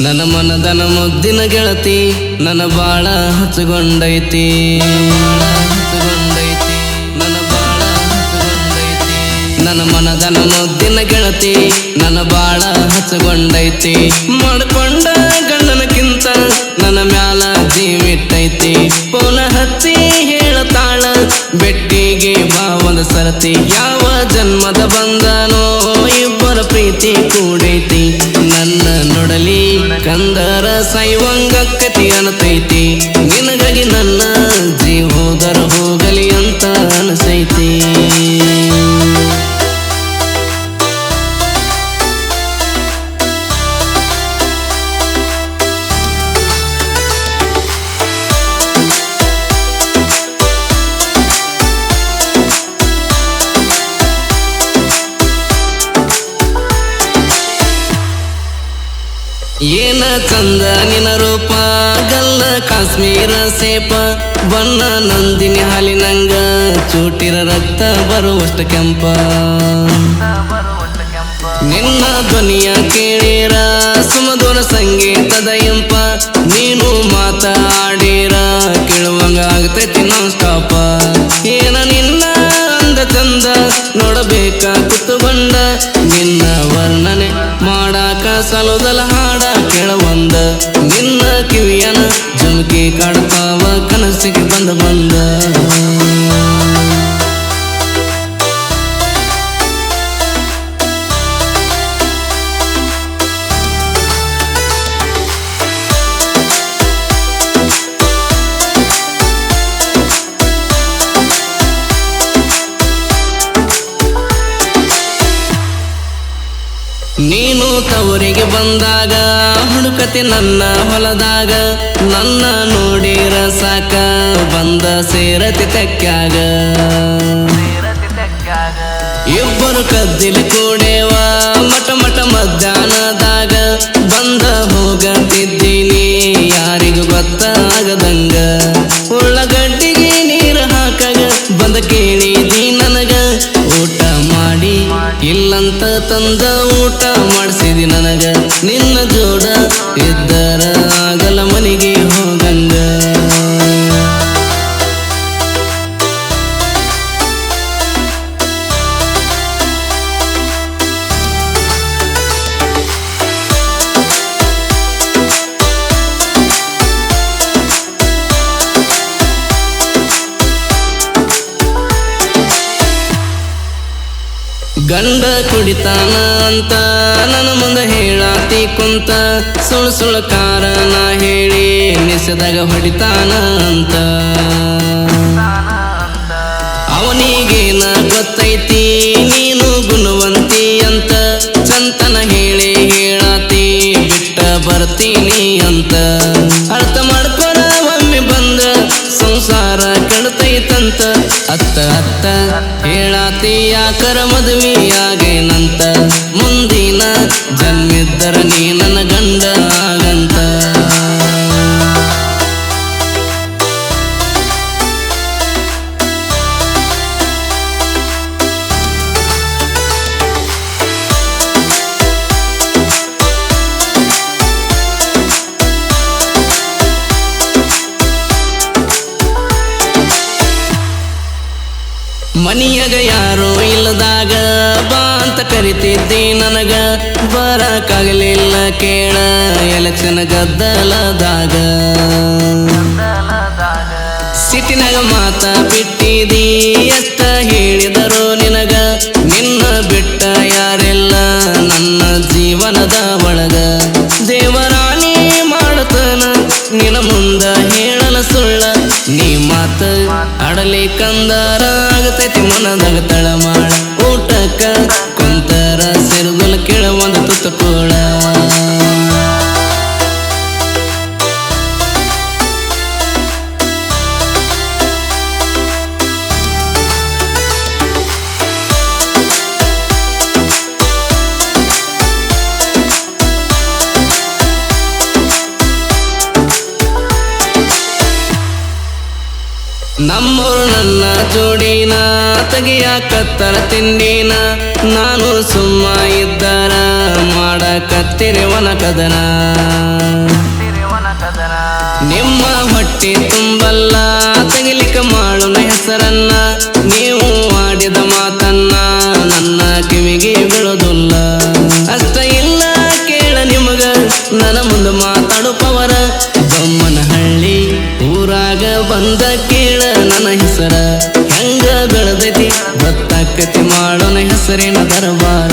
ನನ್ನ ಮನದನ ಮುದ್ದಿನ ಗೆಳತಿ ನನ್ನ ಬಾಳ ಹಚ್ಚಗೊಂಡೈತಿ ನನ್ನ ಮನದನ ಮುದ್ದಿನ ಗೆಳತಿ ನನ್ನ ಬಾಳ ಹಚ್ಚಗೊಂಡೈತಿ ಮಾಡ್ಕೊಂಡ ಗಂಡನಕ್ಕಿಂತ ನನ್ನ ಮ್ಯಾಲ ಜೀವಿಟ್ಟೈತಿ ಪೋನ ಹಚ್ಚಿ ಹೇಳತಾಳ ಬೆಟ್ಟಿಗೆ ಬಾ ಒಂದ ಸರತಿ ಯಾವ ಜನ್ಮದ ಬಂದನೋ ಇಬ್ಬರ ಪ್ರೀತಿ ಕೂಡೈತಿ ನನ್ನ ನೋಡಲಿ ಕಂದರ ಸೈವಂಗಕ್ಕತಿ ಅನತೈತಿ ನಿನಗಾಗಿ ನನ್ನ ಜೀವೋದರ ಹೋಗಲಿ ಅಂತ ಅನಸೈತಿ ಏನ ಚಂದ ನಿನ ರೂಪ ಗಲ್ಲ ಕಾಶ್ಮೀರ ಸೇಪ ಬಣ್ಣ ನಂದಿನಿ ಹಾಲಿನಂಗ ಚೂಟಿರ ರಕ್ತ ಬರುವಷ್ಟ ಕೆಂಪ ನಿನ್ನ ಧ್ವನಿಯ ಕೇಳಿರ ಸುಮಧುರ ಸಂಗೀತದ ಇಂಪ ನೀನು ಮಾತಾಡಿರ ಕೇಳುವಂಗ ಆಗತೈತಿ ನಾನ್ ಸ್ಟಾಪ ಏನ ನಿನ್ನ ಅಂದ ಚಂದ ನೋಡಬೇಕ ಕುತ್ತುಗೊಂಡ ನಿನ್ನ ವರ್ಣನೆ ಮಾಡಾಕ ಸಲೋದಲ ಹಾಡ ಕೇಳವಂದ ನಿನ್ನ ಕಿವಿಯನ ಜುಮುಕಿ ಕಾಡ್ತಾವ ಕನಸಿಗೆ ಬಂದ ನೀನು ತವರಿಗೆ ಬಂದಾಗ ಹುಡುಕತಿ ನನ್ನ ಹೊಲದಾಗ ನನ್ನ ನೋಡಿರ ಸಾಕ ಬಂದ ಸೇರತಿ ತೆಕ್ಕ್ಯಾಗ ಇಬ್ಬರು ಕದ್ದಿಲಿ ಕೂಡೇವ ಮಟ ಮಟ ಮಧ್ಯಾಹ್ನದಾಗ ಬಂದ ಹೋಗತಿದ್ದೀನಿ ಯಾರಿಗೂ ಗೊತ್ತಾಗದಂಗ ಉಳ್ಳಗಡ್ಡಿಗೆ ನೀರು ಹಾಕಾಗ ಬಂದ ಕೇಳಿದಿ ನನಗ ಊಟ ಮಾಡಿ ಇಲ್ಲಂತ ತಂದ ಊಟ ಮಾಡಿಸಿದಿ ನನಗ ನಿನ್ನ ಜೋಡ ಇದ್ದರ ಆಗಲ ಮನೆಗೆ ಹೋಗಂಗ ಗಂಡ ಕುಡಿತಾನ ಅಂತ ನನ್ನ ಮುಂದೆ ಹೇಳಾತಿ ಕುಂತ ಸುಳ್ಳು ಸುಳ್ಳು ಕಾರಣ ಹೇಳಿ ನಿಸದಾಗ ಹೊಡಿತಾನ ಅಂತ ಅವನಿಗೇನ ಗೊತ್ತೈತಿ ನೀನು ಗುಣವಂತಿ ಅಂತ ಚಂತನ ಹೇಳಿ ಹೇಳಾತಿ ಬಿಟ್ಟ ಬರ್ತೀನಿ ಅಂತ ಅರ್ಥ ಮಾಡ್ಕೊರ ಒಮ್ಮೆ ಬಂದ ಸಂಸಾರ ಕೆಡತೈತಂತ ಅತ್ತ ಅತ್ತ ಹೇಳಾತಿ ಯಾಕರ ಮದುವೆಯಾಗೇನಂತ ಮುಂದಿನ ಜನ್ಮಿದ್ದರ ನೀ ನನ್ನ ಗಂಡ ಆಗಂತ ಮನಿಯಾಗ ಯಾರೋ ಇಲ್ಲದಾಗ ಬಾ ಅಂತ ಕರಿತಿದ್ದಿ ನನಗ ಬರಕ್ಕಾಗಲಿಲ್ಲ ಕೇಳ ಎಲೆಕ್ಷನ್ ಗದ್ದಲದಾಗ ಸಿಟಿನಾಗ ಮಾತ ಬಿಟ್ಟಿದಿ ಎಷ್ಟ ಹೇಳಿದರು ನಿನಗ ನಿನ್ನ ಬಿಟ್ಟ ಯಾರೆಲ್ಲ ನನ್ನ ಜೀವನದ ಒಳಗ ದೇವರಾಣಿ ಮಾಡತನ ನಿನ ಮುಂದ ಹೇಳಲ ಸುಳ್ಳ ನೀ ಮಾತ ಆಡಲಿ ಕಂದಾರ ಆಗತೈತಿ ಮನದಾಗ ತಳಮಾಳ ಊಟಕ್ಕ ಕುಂತರ ಸೆರಗುಲ ಕೇಳ ಒಂದು ತುತ್ತು ಕೋಳ ನಮ್ಮೋರು ನನ್ನ ಜೋಡಿನ ತೆಗಿಯಾಕತ್ತರ ತಿಂಡಿನ ನಾನು ಸುಮ್ಮ ಇದ್ದರ ಮಾಡಕತ್ತಿರಿ ವನಕದನ ನಿಮ್ಮ ಹೊಟ್ಟೆ ತುಂಬಲ್ಲ ತೆಗಿಲಿಕ್ಕೆ ಮಾಡೋಣ ಹೆಸರನ್ನ ನೀವು ಆಡಿದ ಮಾತನ್ನ ನನ್ನ ಕಿವಿಗೆ ಬೀಳೋದಿಲ್ಲ ಅಷ್ಟ ಇಲ್ಲ ಕೇಳ ನಿಮಗ ನನ್ನ ಮುಂದೆ ಮಾತಾಡು ಪವರ ಬೊಮ್ಮನಹಳ್ಳಿ ಊರಾಗ ಬಂದ ಕೇಳ ನನ್ನ ಹೆಸರ ಹೆಂಗ ಬೆಳೆದೈತಿ ಗೊತ್ತಾಕತಿ ಮಾಡೋಣ ಹೆಸರಿನ ದರಬಾರ